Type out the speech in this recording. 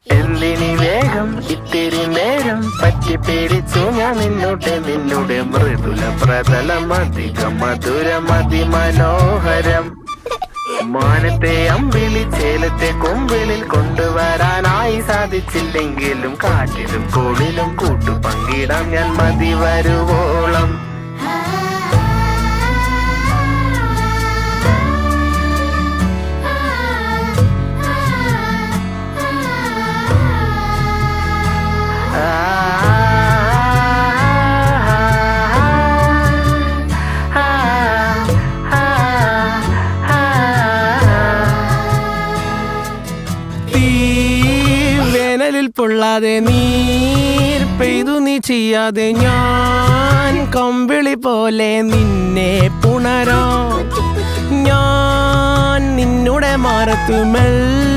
എന്തിനി വേഗം ഇത്തിരി നേരം പറ്റിപ്പിടിച്ചു ഞാൻ നിന്നുടെ മൃദുല പ്രതലം അധികം മധുരം അതിമനോഹരം. മാനത്തെ അമ്പിളി ചേലത്തെ കൊമ്പിളിൽ കൊണ്ടുവരാനായി സാധിച്ചില്ലെങ്കിലും കാറ്റിലും കോളിലും കൂട്ടു പങ്കിടാം ഞാൻ മതി വരുവോളം. വേനലിൽ പൊള്ളാതെ നീർ പെയ്തു നീ ചെയ്യാതെ ഞാൻ കമ്പിളി പോലെ നിന്നെ പുണരോ. ഞാൻ നിന്നുടെ മാറത്തു മെല്ലെ